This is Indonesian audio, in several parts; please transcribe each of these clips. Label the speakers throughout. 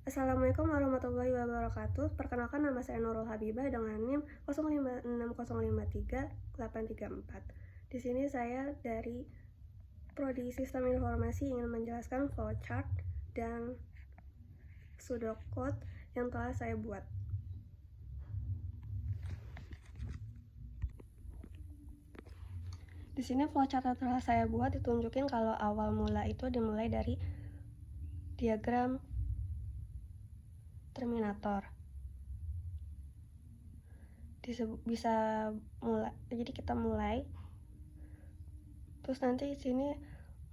Speaker 1: Assalamualaikum warahmatullahi wabarakatuh. Perkenalkan, nama saya Nurul Habibah dengan NIM 056053-834. Di sini saya dari Prodi Sistem Informasi ingin menjelaskan flowchart dan pseudocode yang telah saya buat. Di sini flowchart yang telah saya buat ditunjukin kalau awal mula itu dimulai dari diagram terminator. Bisa mulai, jadi kita mulai. Terus nanti di sini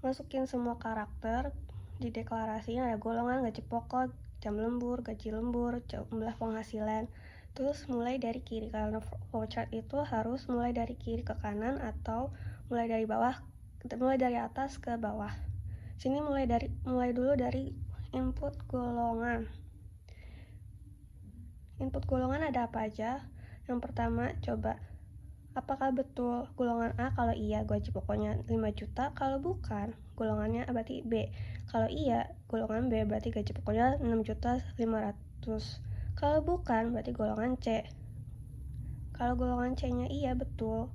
Speaker 1: masukin semua karakter, di deklarasinya ada golongan, gaji pokok, jam lembur, gaji lembur, jumlah penghasilan. Terus mulai dari kiri, karena flowchart itu harus mulai dari kiri ke kanan atau mulai dari atas ke bawah. Sini mulai dulu dari input golongan. Input golongan ada apa aja? Yang pertama, coba apakah betul golongan A? Kalau iya, gaji pokoknya 5 juta. Kalau bukan, golongannya berarti B. Kalau iya, golongan B berarti gaji pokoknya 6.500.000. Kalau bukan, berarti golongan C. Kalau golongan C-nya iya betul,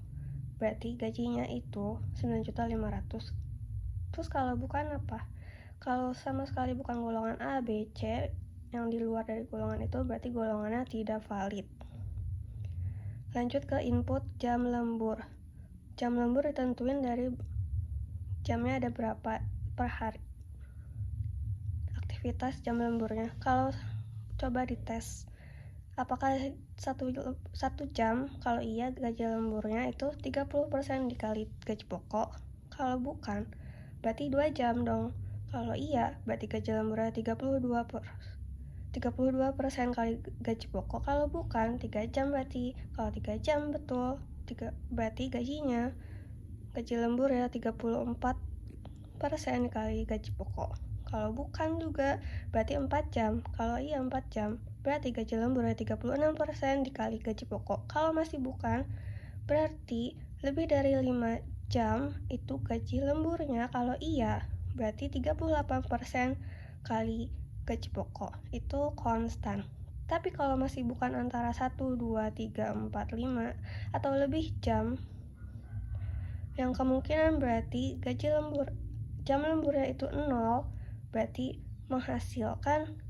Speaker 1: berarti gajinya itu 9.500.000. Terus kalau bukan apa? Kalau sama sekali bukan golongan A, B, C, yang di luar dari golongan itu berarti golongannya tidak valid. Lanjut ke input jam lembur. Jam lembur ditentuin dari jamnya ada berapa per hari, aktivitas jam lemburnya. Kalau coba dites, apakah satu jam? Kalau iya, gaji lemburnya itu 30% dikali gaji pokok. Kalau bukan, berarti 2 jam dong. Kalau iya, berarti gaji lemburnya 32% kali gaji pokok. Kalau bukan, 3 jam berarti. Kalau 3 jam betul, berarti gaji lembur ya 34% kali gaji pokok. Kalau bukan juga berarti 4 jam. Kalau iya 4 jam, berarti gaji lembur ya 36% dikali gaji pokok. Kalau masih bukan, berarti lebih dari 5 jam itu gaji lemburnya. Kalau iya, berarti 38% kali gaji pokok. Itu konstan. Tapi kalau masih bukan antara 1, 2, 3, 4, 5 atau lebih jam, yang kemungkinan berarti jam lemburnya itu 0, berarti menghasilkan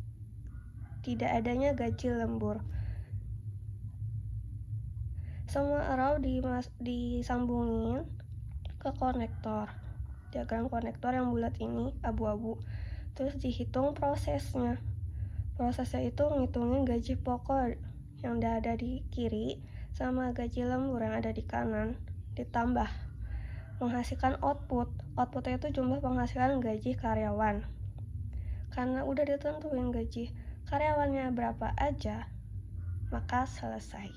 Speaker 1: tidak adanya gaji lembur. Semua arrow disambungin ke konektor, diagram konektor yang bulat ini abu-abu. Terus dihitung prosesnya. Prosesnya itu ngitungin gaji pokok yang ada di kiri sama gaji lembur yang ada di kanan, ditambah menghasilkan outputnya itu jumlah penghasilan gaji karyawan. Karena udah ditentuin gaji karyawannya berapa aja, maka selesai.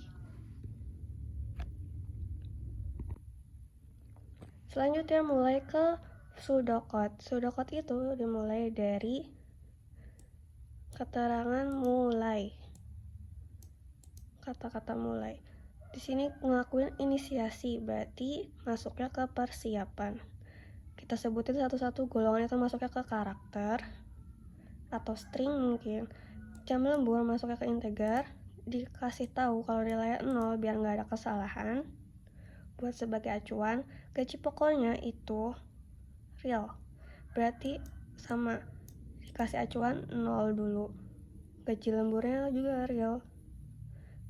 Speaker 1: Selanjutnya mulai ke pseudocode. Pseudocode itu dimulai dari keterangan mulai, kata-kata mulai. Di sini ngelakuin inisiasi, berarti masuknya ke persiapan. Kita sebutin satu-satu golongan itu masuknya ke karakter atau string mungkin. Jam lembur masuknya ke integer, dikasih tahu kalau nilainya 0 biar nggak ada kesalahan. Buat sebagai acuan, gaji pokoknya itu real, berarti sama, dikasih acuan 0 dulu. Gaji lemburnya juga real,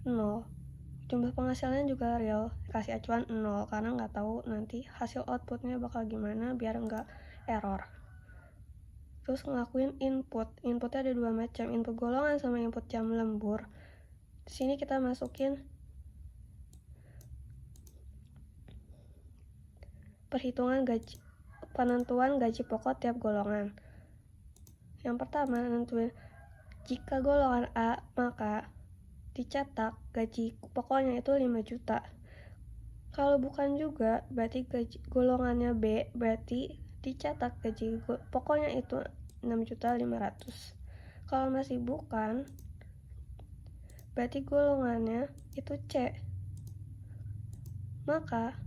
Speaker 1: 0. Jumlah penghasilannya juga real, kasih acuan 0 karena nggak tahu nanti hasil outputnya bakal gimana biar nggak error. Terus ngelakuin inputnya ada 2 macam, input golongan sama input jam lembur. Di sini kita masukin perhitungan penentuan gaji pokok tiap golongan. Yang pertama, nentuin jika golongan A, maka dicetak gaji pokoknya itu 5 juta. Kalau bukan juga, berarti golongannya B, berarti dicetak gaji pokoknya itu 6.500.000. Kalau masih bukan, berarti golongannya itu C. Maka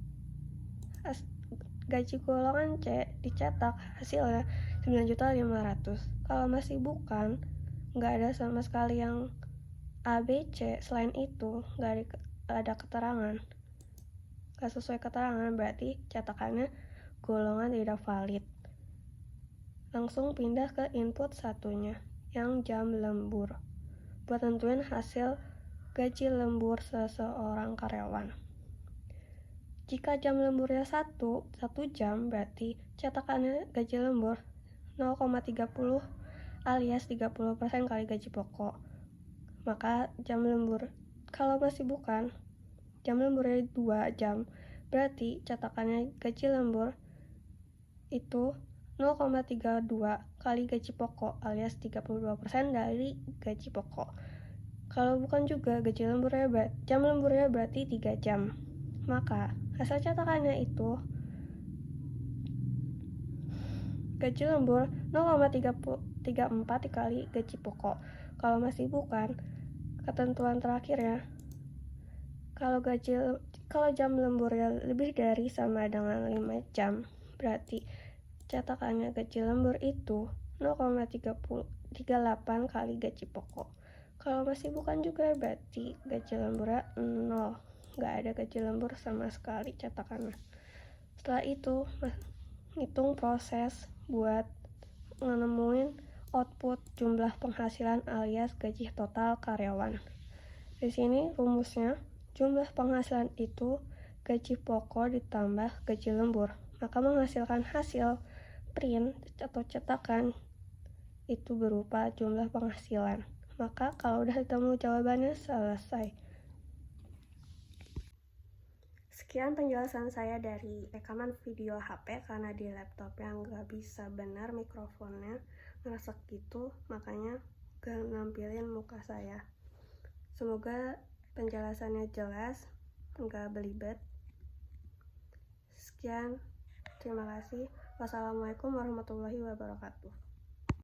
Speaker 1: gaji golongan C dicetak hasilnya 9.500.000. Kalau masih bukan, nggak ada sama sekali yang A, B, C. Selain itu nggak ada keterangan, nggak sesuai keterangan, berarti cetakannya golongan tidak valid. Langsung pindah ke input satunya, yang jam lembur, buat tentuin hasil gaji lembur seseorang karyawan. Jika jam lemburnya 1 jam, berarti cetakannya gaji lembur 0,30 alias 30% kali gaji pokok. Maka jam lembur, kalau masih bukan, jam lemburnya 2 jam, berarti cetakannya gaji lembur itu 0,32 kali gaji pokok alias 32% dari gaji pokok. Kalau bukan juga jam lemburnya berarti 3 jam. Maka hasil cetakannya itu gaji lembur 0,34 dikali gaji pokok. Kalau masih bukan, ketentuan terakhirnya, kalau jam lemburnya lebih dari sama dengan 5 jam, berarti cetakannya gaji lembur itu 0,38 kali gaji pokok. Kalau masih bukan juga, berarti gaji lemburnya 0, nggak ada gaji lembur sama sekali cetakannya. Setelah itu hitung proses buat nemuin output jumlah penghasilan alias gaji total karyawan. Di sini rumusnya, jumlah penghasilan itu gaji pokok ditambah gaji lembur, maka menghasilkan hasil print atau cetakan itu berupa jumlah penghasilan. Maka kalau udah ketemu jawabannya, selesai. Sekian penjelasan saya dari rekaman video HP, karena di laptop yang nggak bisa benar mikrofonnya ngeresek gitu, makanya gak nampilin muka saya. Semoga penjelasannya jelas, nggak belibet. Sekian, terima kasih. Wassalamualaikum warahmatullahi wabarakatuh.